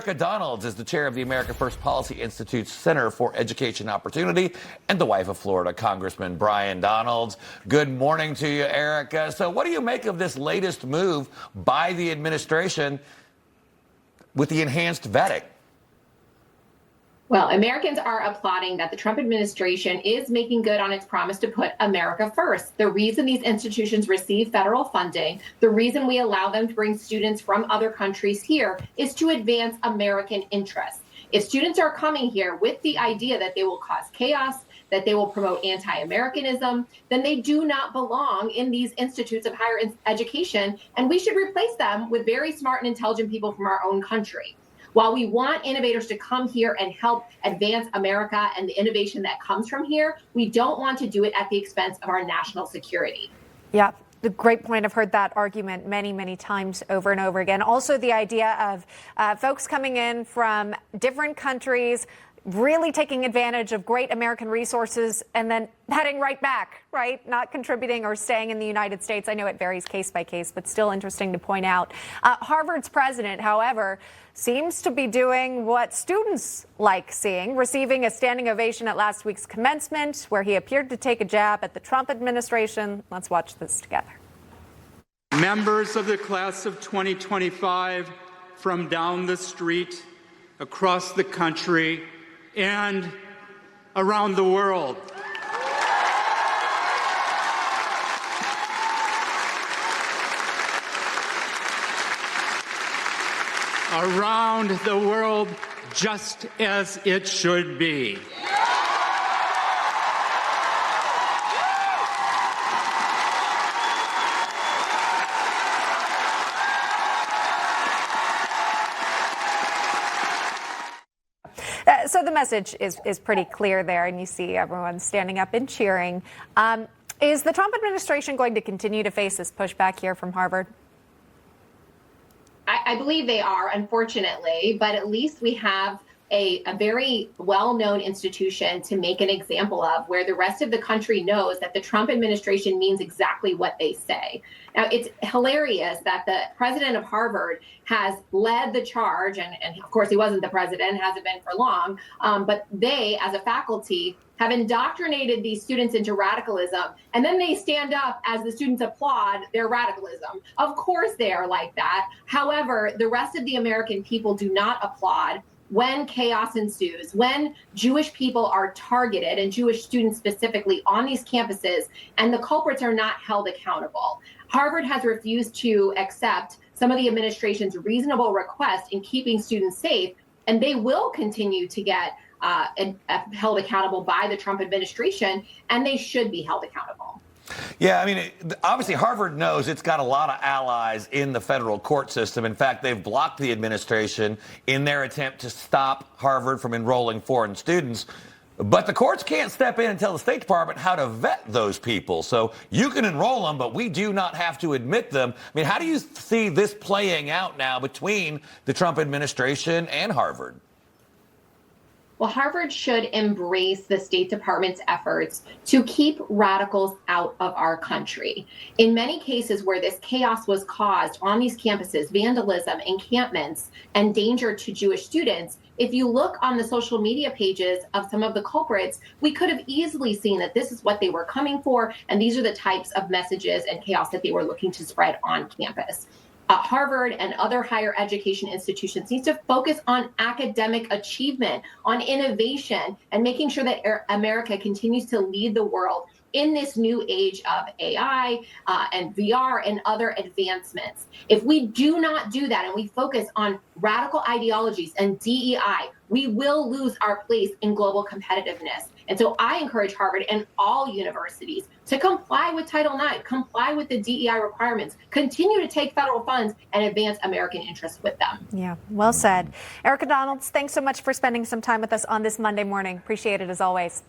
Erika Donalds is the chair of the America First Policy Institute's Center for Education Opportunity and the wife of Florida Congressman Brian Donalds. Good morning to you, Erika. So what do you make of this latest move by the administration with the enhanced vetting? Well, Americans are applauding that the Trump administration is making good on its promise to put America first. The reason these institutions receive federal funding, the reason we allow them to bring students from other countries here is to advance American interests. If students are coming here with the idea that they will cause chaos, that they will promote anti-Americanism, then they do not belong in these institutes of higher education, and we should replace them with very smart and intelligent people from our own country. While we want innovators to come here and help advance America and the innovation that comes from here, we don't want to do it at the expense of our national security. Yeah, the great point. I've heard that argument many, many times over and over again. Also, the idea of folks coming in from different countries, really taking advantage of great American resources and then heading right back, right? Not contributing or staying in the United States. I know it varies case by case, but still interesting to point out. Harvard's president, however, seems to be doing what students like seeing, receiving a standing ovation at last week's commencement, where he appeared to take a jab at the Trump administration. Let's watch this together. Members of the class of 2025 from down the street, across the country, and around the world. Around the world, just as it should be. So the message is pretty clear there, and you see everyone standing up and cheering. Is the Trump administration going to continue to face this pushback here from Harvard? I believe they are, unfortunately, but at least we have a very well-known institution to make an example of, where the rest of the country knows that the Trump administration means exactly what they say. Now, it's hilarious that the president of Harvard has led the charge, and of course he wasn't the president, hasn't been for long, but they, as a faculty, have indoctrinated these students into radicalism, and then they stand up as the students applaud their radicalism. Of course they are like that. However, the rest of the American people do not applaud when chaos ensues, when Jewish people are targeted, and Jewish students specifically, on these campuses, and the culprits are not held accountable. Harvard has refused to accept some of the administration's reasonable requests in keeping students safe, and they will continue to get held accountable by the Trump administration, and they should be held accountable. Yeah, I mean, obviously Harvard knows it's got a lot of allies in the federal court system. In fact, they've blocked the administration in their attempt to stop Harvard from enrolling foreign students. But the courts can't step in and tell the State Department how to vet those people. So you can enroll them, but we do not have to admit them. I mean, how do you see this playing out now between the Trump administration and Harvard? Well, Harvard should embrace the State Department's efforts to keep radicals out of our country. In many cases where this chaos was caused on these campuses, vandalism, encampments, and danger to Jewish students, if you look on the social media pages of some of the culprits, we could have easily seen that this is what they were coming for, and these are the types of messages and chaos that they were looking to spread on campus. Harvard and other higher education institutions need to focus on academic achievement, on innovation, and making sure that America continues to lead the world in this new age of AI and VR and other advancements. If we do not do that and we focus on radical ideologies and DEI, we will lose our place in global competitiveness. And so I encourage Harvard and all universities to comply with Title IX, comply with the DEI requirements, continue to take federal funds, and advance American interests with them. Yeah, well said. Erika Donalds, thanks so much for spending some time with us on this Monday morning. Appreciate it as always.